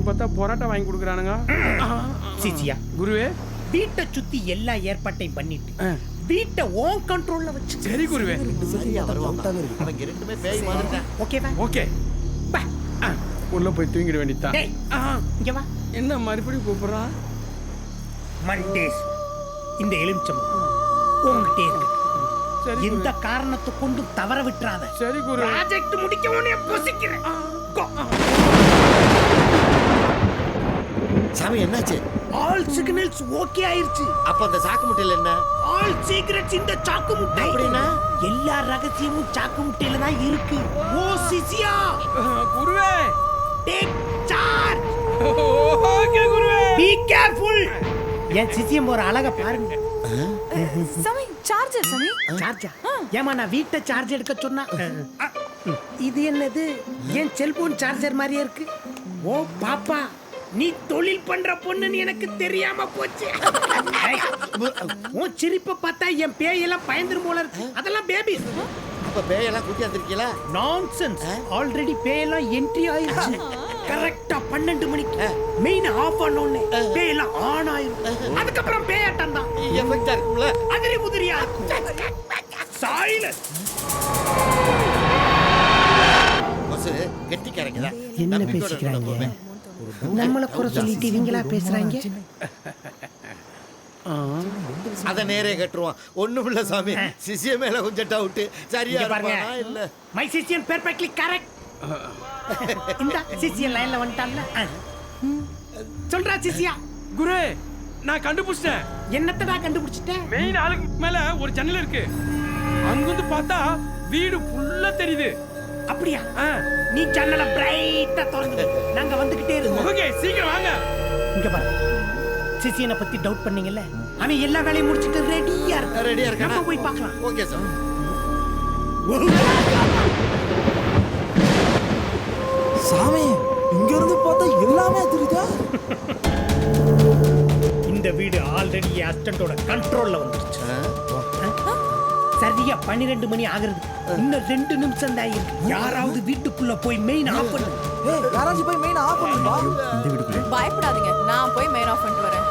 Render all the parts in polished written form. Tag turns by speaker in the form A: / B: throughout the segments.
A: கொடுக்குறாங்கன்னு பார்த்தா பொரோட்டா வாங்கி கொடுக்குறானுங்க.
B: சிசியா
A: குருவே,
B: வீட்டை சுத்தி எல்லா ஏற்பாட்டையும் பண்ணிட்டு வீட்டை ஓன் கண்ட்ரோல்ல வச்சு.
A: சரி குருவே.
B: ஓகேவா?
A: ஓகே, உள்ள போய் தூங்கிட வேண்டியதான்.
B: இங்க வா.
A: என்ன மறுபடியும் கூப்பிடுறான்?
B: மண்டேஸ், இந்த எலுமிச்சம் உங்ககிட்டே இருக்கு. எந்த காரணத்தை கொண்டு தவற விட்டுறாத.
A: சரி குரு.
B: ப்ராஜெக்ட் முடிக்க உடனே பொசிக்கிறேன்.
C: சாமி என்னாச்சு?
B: ஆல் சிக்னல்ஸ் ஓகே ஆயிருச்சு.
C: அப்ப அந்த சாக்கு முட்டையில என்ன?
B: ஆல் சீக்ரெட்ஸ் இந்த சாக்கு முட்டை.
C: அப்படினா
B: எல்லா ரகசியமும் சாக்கு முட்டையில தான் இருக்கு. ஓ சிசியா,
A: குருவே,
B: டேக் சார்ஜ்.
A: ஓகே குருவே.
B: பீ கேர்ஃபுல். என் சிசியம் ஒரு அழக பாருங்க.
D: சாமி, சார்ஜர் சாமி.
B: சார்ஜா? ஏமா நான் வீட்டை சார்ஜ் எடுக்க சொன்னா? இது என்னது? என் செல்போன் சார்ஜர் மாதிரியே இருக்கு. ஓ பாப்பா, நீ தொழில் பண்ற பொண்ணுன்னு எனக்கு தெரியாம போச்சு. உன் சிரிப்பை பார்த்தா என் பேயெல்லாம் பயந்துரும் போல இருக்கு. அதெல்லாம் பேபி.
C: அப்ப பேயெல்லாம் கூட்டி வந்திருக்கீங்களா?
B: நான்சென்ஸ். ஆல்ரெடி பேயெல்லாம் என்ட்ரி ஆயிருச்சு. கரெக்டா 12 மணிக்கு மெயின் ஆஃப் ஆனோனே பேயெல்லாம் ஆன் ஆயிரும். அதுக்கப்புறம் பேயாட்டம் தான்.
C: எஃபெக்ட்டா இருக்கும்ல?
B: அதிரி முதிரியா சைலன்ஸ்.
C: boss கெட்டிக்காரங்க.
B: என்ன பேசிக்கிறாங்க? நம்மள குறை சொல்லிட்டு இவங்களா பேசுறாங்க.
C: அத நேரே கட்டுவான். ஒண்ணுமில்ல சாமி, சிசிய மேல கொஞ்சம் டவுட். சரியா இருப்பானா இல்ல?
B: மை சிசியன் பெர்ஃபெக்ட்லி கரெக்ட். இந்த சிசியன் லைன்ல வந்துட்டான்ல. சொல்றா சிசியா.
A: குரு, நான் கண்டுபிடிச்சிட்டேன்.
B: என்னத்தடா கண்டுபிடிச்சிட்ட?
A: மெயின் ஆளுக்கு மேல ஒரு ஜன்னல் இருக்கு. அங்கிருந்து பார்த்தா வீடு ஃபுல்லா தெரியுது.
B: அப்படியா? நீ ஜன்னல பிரைட்டா திறந்து நாங்க வந்துகிட்டே இருக்கோம்.
A: ஓகே, சீக்கிரம் வாங்க.
B: இங்க பாரு, சிசியனை பத்தி டவுட் பண்ணீங்கல்ல, அவன் எல்லா வேலையும் முடிச்சிட்டு ரெடியா இருக்கான்.
C: ரெடியா இருக்கானா?
B: நம்ம போய் பார்க்கலாம்.
C: Okay sir.
E: சாமி, இங்க இருந்து பார்த்தா எல்லாமே தெரியுதா?
B: இந்த வீடு ஆல்ரெடி அசிஸ்டன்ட்டோட கண்ட்ரோல்ல வந்துருச்சு. சரியா 12 மணி ஆகுறது. இன்னும் 2 நிமிஷம் தான் இருக்கு. யாராவது வீட்டுக்குள்ள போய் மெயின் ஆஃப் பண்ணு.
E: ஏய், யாராச்சும் போய் மெயின் ஆஃப் பண்ணுப்பா.
F: இந்த வீட்டுக்குள்ள
D: பயப்படாதீங்க, நான் போய் மெயின் ஆஃப் பண்ணிட்டு வரேன்.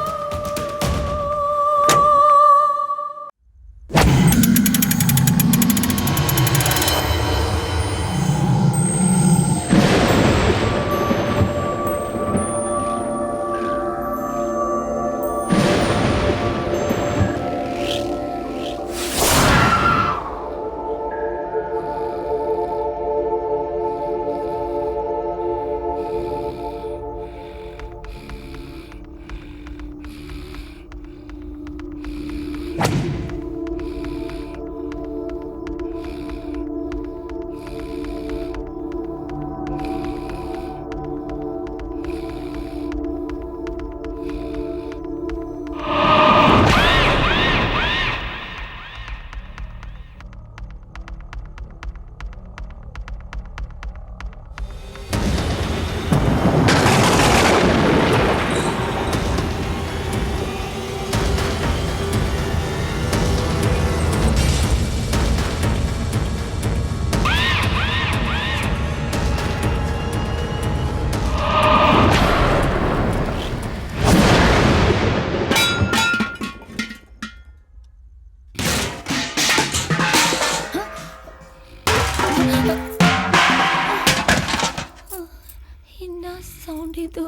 G: என்ன சவுண்ட் இது?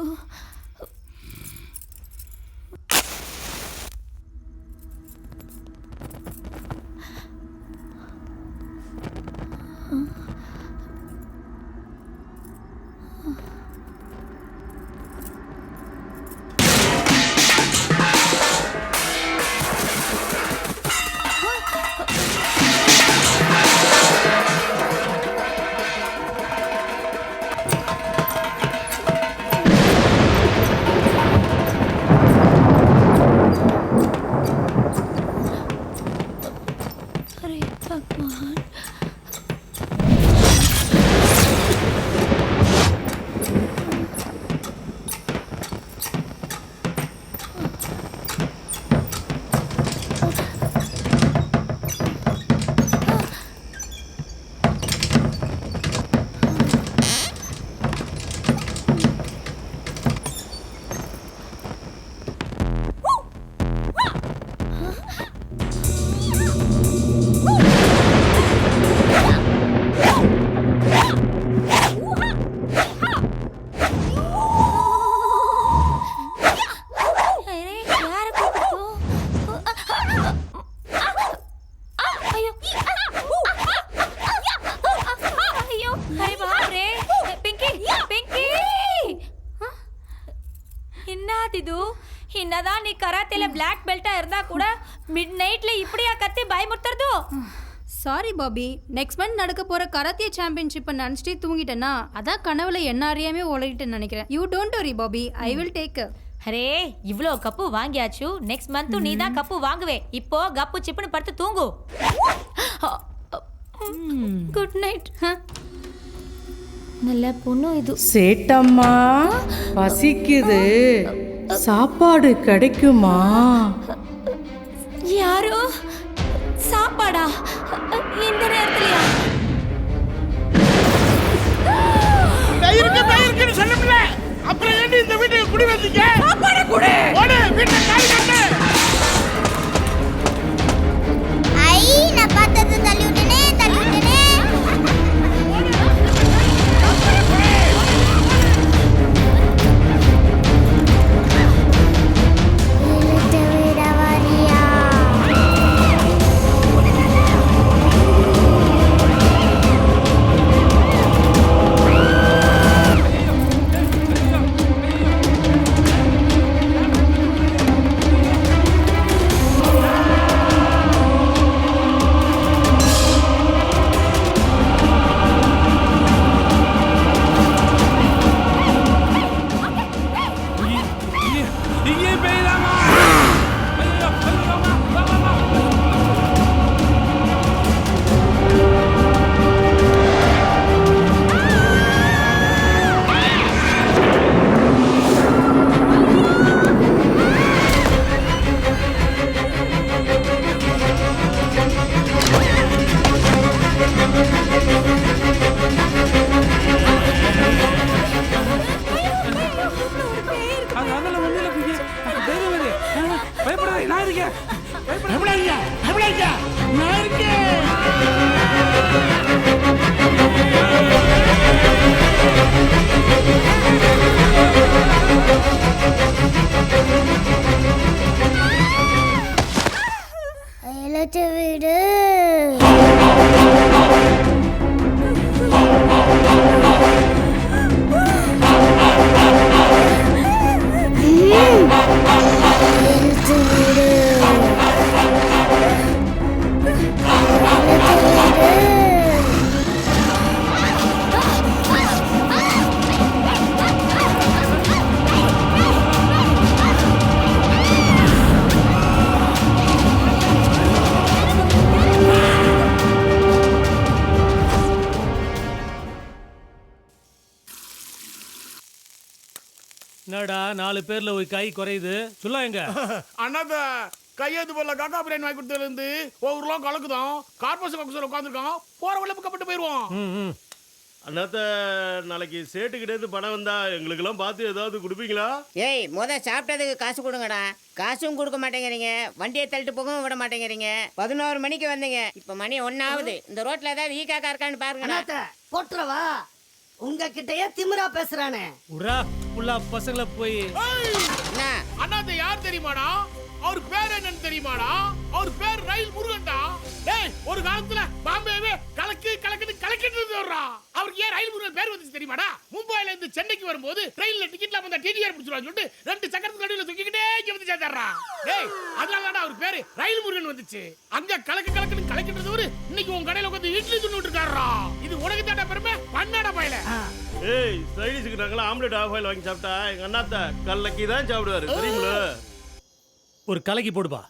F: சிது என்னதான் நீ கராத்தேல பிளாக் பெல்ட்டா இருந்தா கூட மிட் நைட்ல இப்படியா கத்தி பயமுறுத்துறதோ?
G: சாரி பாபி, நெக்ஸ்ட் மந்த் நடக்க போற கராத்தே சாம்பியன்ஷிப்பை நினைச்சிட்டே தூங்கிட்டேன்னா அதான் கனவுல என்ன அறியாமே ஓடிட்டேன்னு நினைக்கிறேன். You don't worry Bobby, I will take.
F: Array இவ்ளோ கப்பு வாங்கியாச்சு, நெக்ஸ்ட் மந்த் நீ தான் கப்பு வாங்குவே. இப்போ கப்பு சிப்புன்னு படுத்து தூங்கு. Good night. நல்ல பொண்ணு இது.
H: சேட்டம்மா பசிக்குது, சாப்பாடு கிடைக்குமா?
F: யாரோ சாப்பாடா இந்த நேரத்துலயா?
B: இருக்குன்னு சொல்லும்ல, அப்புறம் ஏன் இந்த வீட்டுக்கு குடி வந்தீங்க? சாப்பாடு குடி. ஓடு, வீட்டை காலி பண்ணு.
I: ஐ நான் பார்த்தது தள்ளி விட்டனே.
A: என்னடா 4 பேர்ல ஒரு கை குறையுது சொல்ல எங்க
B: அண்ணாத கையெழுத்து போல காக்கா பிரியாணி வாங்கி கொடுத்ததுல இருந்து ஒவ்வொரு கலக்குதான் கார்பரேஷன் ஆஃபீஸர் உட்காந்துருக்கான் போற வழியில புக்கப்பட்டு போயிருவோம்.
J: அண்ணாத்த நாளைக்கு சேட்டுக்கிட்டேருந்து பணம் வந்தா எங்களுக்கெல்லாம் பார்த்து ஏதாவது கொடுப்பீங்களா?
K: ஏய் சாப்பிட்டதுக்கு காசு கொடுங்கடா. காசும் கொடுக்க மாட்டேங்கிறீங்க, வண்டியை தள்ளிட்டு போகவும் விட மாட்டேங்கிறீங்க. 11 மணிக்கு வந்தீங்க, இப்ப மணி 1 ஆகுது. இந்த ரோட்ல ஏதாவது ஈக்காக்கா இருக்கான்னு பாருங்க.
H: போட்டுறவா உங்ககிட்டயே திமிரா பேசுறானே.
A: உரா புள்ளா பசங்கள போய்
B: அண்ணாத்த யார் தெரியுமாடா? அவர் பேர் என்னன்னு தெரியுமாடா? அவர் பேர் ரயில் முருகன்டா. டேய் ஒரு காலத்துல பாம்பேவே கலக்கிட்டு வர்றா. அவருக்கு ஏன் ரயில் முருகன் பேர் வந்துச்சு தெரியுமாடா? மும்பைல இருந்து சென்னைக்கு வரும்போது ட்ரெயின்ல டிக்கெட்ல வந்த டிடிஆர் பிடிச்சுறான்னு சொல்லிட்டு 2 சக்கரத்துக்கு நடுவுல தூக்கிக்கிட்டே இங்க வந்து சேர்த்தாரா. டேய் அதனாலதான் அவர் பேரு ரயில் முருகன் வந்துச்சு. அங்க கலக்கின்றவர் இன்னைக்கு உன் கடையில உட்கார்ந்து இட்லி துண்ணுட்டு இருக்காரா. இது உனக்கு தாண்டா பெருமை, பண்ணாடா பயல.
J: ஏய் சைடிஸ்க்கு நாங்களா ஆம்லெட் ஆஃப் ஆயில் வாங்கி சாப்பிட்டா எங்க அண்ணாத்த கல்லக்கி தான் சாப்பிடுவாரு தெரியுங்களா?
A: ஒரு கலக்கி போடுப்பா.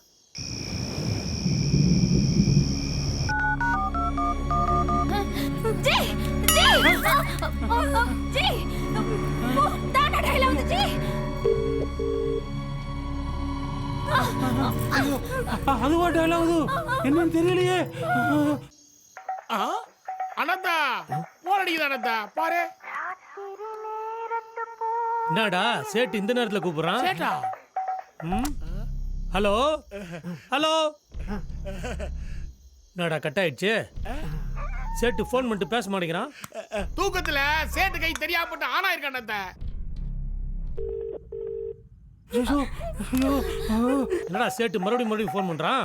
A: அதுவா டயலாக் என்னன்னு தெரியலையே.
B: அனந்தா போன் அடிக்குது. அனந்தா பாரு.
A: என்னடா சேட்டு இந்த நேரத்துல கூப்பிடுறான்?
B: சேட்டா
A: ஹலோ ஹலோ. என்னடா கட் ஆயிடுச்சு? சேட்டு ஃபோன் பண்ணிட்டு பேச மாட்டேங்கிறான்.
B: தூக்கத்துல சேட்டு கை தெரியாம போட்டு ஆனா இருக்கான். அந்த
A: என்னடா சேட்டு மறுபடியும் ஃபோன் பண்றான்?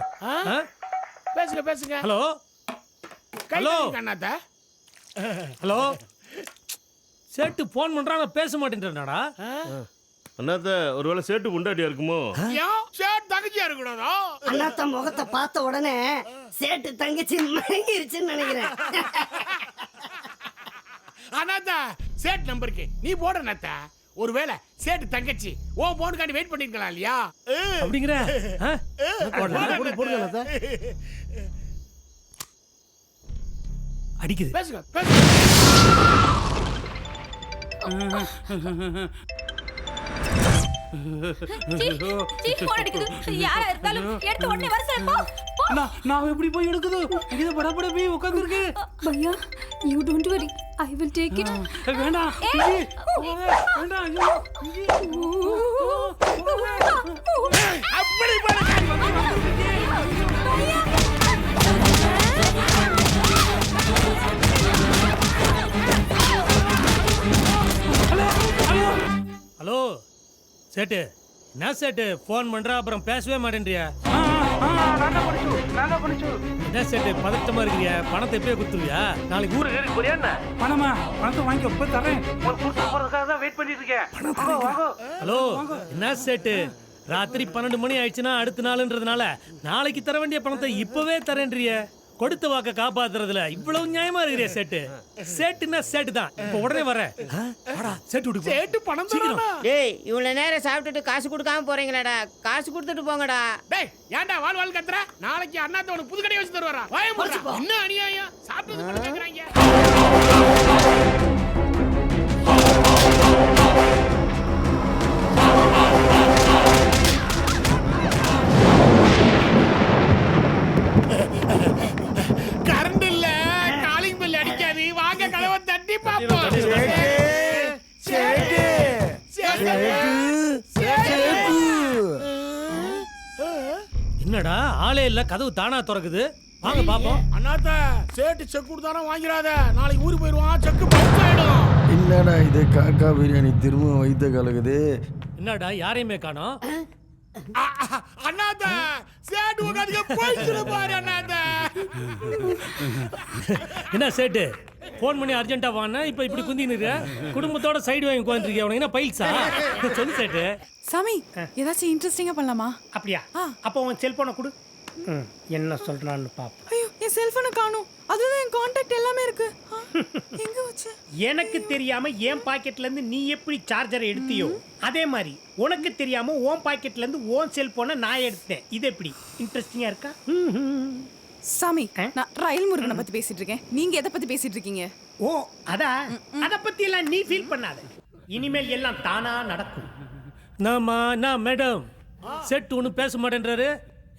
B: பேசுங்க.
A: ஹலோ ஹலோ
B: அண்ணாத்த
A: ஹலோ. சேட்டு ஃபோன் பண்றான், பேச மாட்டேன்றானடா.
J: அண்ணாத்த ஒருவேளை சேட்டு பொண்டாட்டியா இருக்குமோ?
A: தங்கச்சியா இருக்கக்கூடாதா?
H: அண்ணாத்த முகத்தை பார்த்த உடனே சேட்டு தங்கச்சி மயங்கிருச்சுன்னு நினைக்கிறேன்.
A: அண்ணாத்தா சேட் நம்பருக்கு நீ போட அண்ணாத்தா. ஒருவேளை சேட்டு தங்கச்சி ஓ போனுக்காண்டி வெயிட் பண்ணிருக்கலாம் இல்லையா?
B: அப்படிங்கிற அடிக்குது.
A: பேசுங்க பேசுங்க.
F: யாரா இருந்தாலும் எடுத்து உடனே வர சொல்லுப்பா.
B: நான் எப்படி போய் எடுக்குது? இங்க படபட போய் உட்கார்ந்திருக்கு.
G: பையா you don't worry I will take it.
B: வேண்டாம் வேண்டாம்.
A: அப்படி
B: ஹலோ சேட்டு, என்ன சேட்டு ஃபோன் பண்றா அப்புறம் பேசவே மாட்டேன்றியா? என்ன சேட்டு பதட்டமா இருக்கிறியா? பணத்தை எப்பயே கொடுத்துருவியா? நாளைக்கு ஊருக்கு ஏறி போறியா என்ன? பணமா? பணத்தை வாங்கி எப்ப தரேன். போறதுக்காக தான் வெயிட் பண்ணிட்டு இருக்கேன். ஹலோ என்ன சேட்டு, ராத்திரி 12 மணி ஆயிடுச்சுன்னா அடுத்த நாளுன்றதுனால நாளைக்கு தர வேண்டிய பணத்தை இப்பவே தரேன்றிய. கொடுத்த வாக்க காப்பாத்துறதுல இவ்வளவு நியாயமா இருக்கிறியா சேட்டு? சேட்டுன்னா சேட்டு தான். இப்ப உடனே வர சேட்டு பணம் தரணும்.
K: டேய் இவ்வளவு நேரம் சாப்பிட்டுட்டு காசு கொடுக்காம போறீங்களாடா? காசு கொடுத்துட்டு போங்கடா.
A: டேய் ஏன்டா வாழ் கத்துற? நாளைக்கு அண்ணாத்த உனக்கு புது கடை வச்சு தருவாரா? என்ன அநியாயம்? சாப்பிட்டது மட்டும் கேக்குறாங்க. கரண்ட் இல்ல, காலிங் பெல் அடிக்காது. வாங்க கதவை தட்டி பாப்போம்.
B: என்னடா ஆளே இல்ல, கதவு தானா திறக்குது. வாங்க பாப்போம்.
A: அண்ணாத்த சேட்டு செக் கொடுத்தானே வாங்கிடாத. நாளைக்கு ஊருக்கு போயிடுவான். செக் பவுன்ஸ் ஆயிடும்.
E: என்னடா இது காக்கா பிரியாணி திரும்ப வைத்த கலகுது.
B: என்னடா யாரையுமே காணோம்.
A: அண்ணாத்த சேட்டு உட்காந்து போயிட்டு பாரு. அண்ணாத்த
B: என்ன சேட்டு ஃபோன் பண்ணி அர்ஜென்ட்டா வான்னா இப்ப இப்படி குந்தினுற? குடும்பத்தோட சைடு வாங்கி உட்கார்ந்திருக்கியா? உனக்கு என்ன பைல்ஸா? சொல்லு சேட்டு.
D: சாமி ஏதாச்சும் இன்ட்ரெஸ்டிங்கா பண்ணலாமா?
B: அப்படியா? அப்போ உன் செல்போனை கொடு. என்ன சொல்றான்னு பாப்போம்.
D: ஐயோ என் செல்போனை காணோம். அதுதான் என் கான்டாக்ட் எல்லாமே இருக்கு. எங்க வச்ச?
B: எனக்கு தெரியாம என் பாக்கெட்ல இருந்து நீ எப்படி சார்ஜரை எடுத்தியோ அதே மாதிரி உனக்கு தெரியாம உன் பாக்கெட்ல இருந்து உன் செல்போனை நான் எடுத்தேன். இது எப்படி இன்ட்ரெஸ்டிங்கா இருக்கா?
D: சாமி நான் ரயில் முருகனை பத்தி பேசிட்டு இருக்கேன். நீங்க எதை பத்தி பேசிட்டு இருக்கீங்க?
B: ஓ அத பத்தி எல்லாம் நீ ஃபீல் பண்ணாத. இனிமேல் எல்லாம் தானா நடக்கும். நான் மேடம் செட் ஒண்ணு பேச மாட்டேன்றாரு.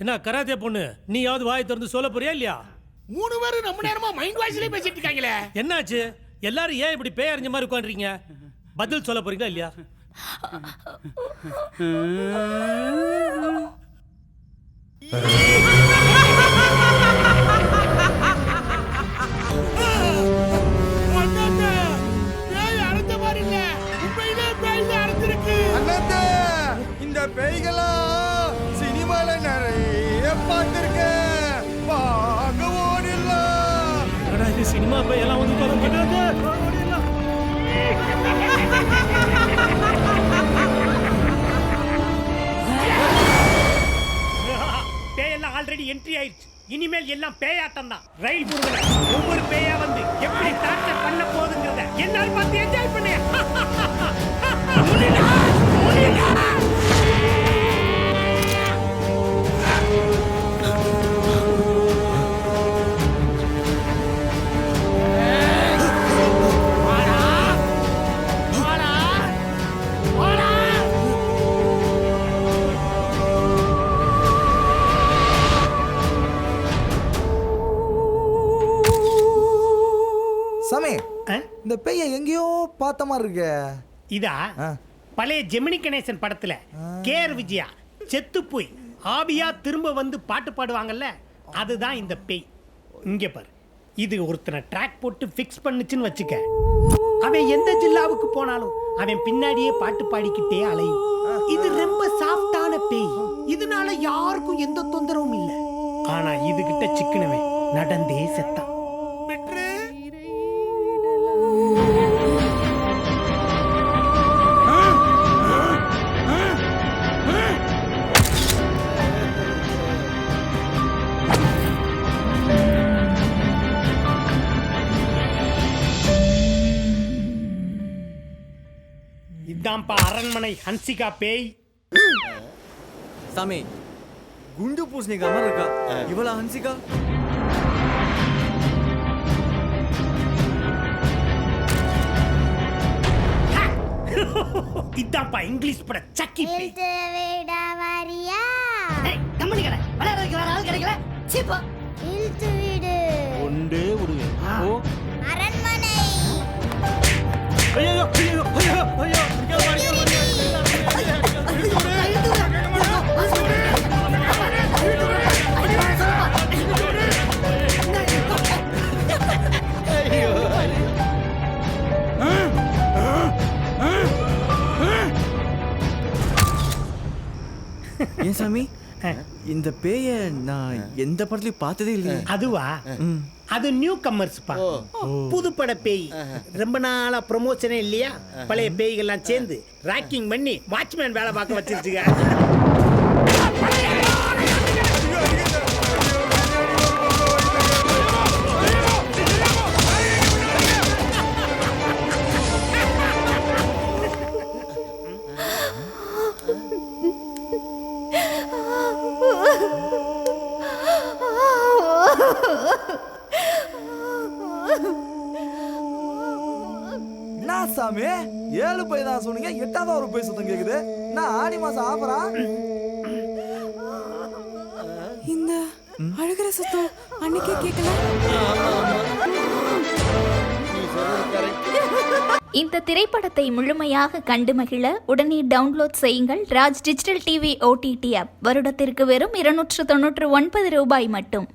B: என்ன கராத்தே பொண்ணு, நீயாவது வாய் திறந்து சொல்ல போறியா இல்லையா?
A: 3 பேரும் நம்ம நேரமா மைண்ட் வாய்ஸ்லயே பேசிட்டு இருக்காங்களே.
B: என்னாச்சு? எல்லாரும் ஏன் இப்படி பேய் அறிஞ்ச மாதிரி உட்கார்றீங்க? பதில் சொல்ல போறீங்களா இல்லையா?
E: இந்த பேய்களா சினிமால நிறைய பார்த்திருக்கேன். பார்க்க ஓடிடலாம்.
B: இது சினிமா பேய் எல்லாம் வந்து பேயெல்லாம் ஆல்ரெடி என்ட்ரி ஆயிடுச்சு. இனிமேல் எல்லாம் பேயாட்டம் தான். ரயில் முருகனை ஒவ்வொரு பேயா வந்து எப்படி டார்ச்சர் பண்ண போகுதுங்கிறத எல்லாரும் பார்த்து என்ஜாய் பண்ணு.
E: சாமி இந்த பேய எங்கேயோ பார்த்த மாதிரி இருக்கு.
B: இதா பழைய ஜெமினி கணேசன் படத்துல கேஆர் விஜயா செத்து போய் ஆவியா திரும்ப வந்து பாட்டு பாடுவாங்கல்ல, அதுதான் இந்த பேய். இங்க பாரு, இது ஒருத்தனை ட்ராக் போட்டு ஃபிக்ஸ் பண்ணுச்சுன்னு வச்சுக்க, அவன் எந்த ஜில்லாவுக்கு போனாலும் அவன் பின்னாடியே பாட்டு பாடிக்கிட்டே அலையும். இது ரொம்ப சாஃப்டான பேய். இதனால யாருக்கும் எந்த தொந்தரவும் இல்லை. ஆனா இதுகிட்ட சிக்கனவன் நடந்தே செத்தான். இதான்ப்பா அரண்மனை ஹன்சிகா பேய்.
E: சாமி குண்டு பூசணிக்கா மாதிரி இருக்கா இவளா ஹன்சிகா?
B: இதான்ப்பா இங்கிலீஷ் பட சக்கி பேய்.
I: இழுத்து விட வாரியா?
H: கம்பெனி கடை விளையாடுறதுக்கு வேற ஆள் கிடைக்கல சீப்பா.
I: இழுத்து விடு.
J: ஒண்டே விடுங்க ஓ
I: அரண்மனை.
J: ஐயோ ஐயோ ஐயோ ஐயோ
E: ஏன் சாமி இந்த பேய நான் எந்த படத்துலயும் பார்த்ததே இல்லையே.
B: அதுவா? அது நியூ கம்மர்ஸ்ப்பா. புதுப்பட பேய். ரொம்ப நாளா ப்ரொமோஷனே இல்லையா? பழைய பேய்கள்லாம் சேர்ந்து ராக்கிங் பண்ணி வாட்ச்மேன் வேலை பார்க்க வச்சிருச்சுங்க.
E: என்ன சாமி 7 பேய் தான் சொன்னீங்க, 8வது ஒரு பேய் சுத்தம் கேக்குது. நான் ஆடி மாசம் ஆபரா?
D: இந்த அழுகிற சத்தம் அன்னைக்கே கேட்கல.
I: இந்த திரைப்படத்தை முழுமையாக கண்டு மகிழ உடனே டவுன்லோட் செய்யுங்கள் Raj digital TV OTT app. வருடத்திற்கு வெறும் 299 ரூபாய் மட்டும்.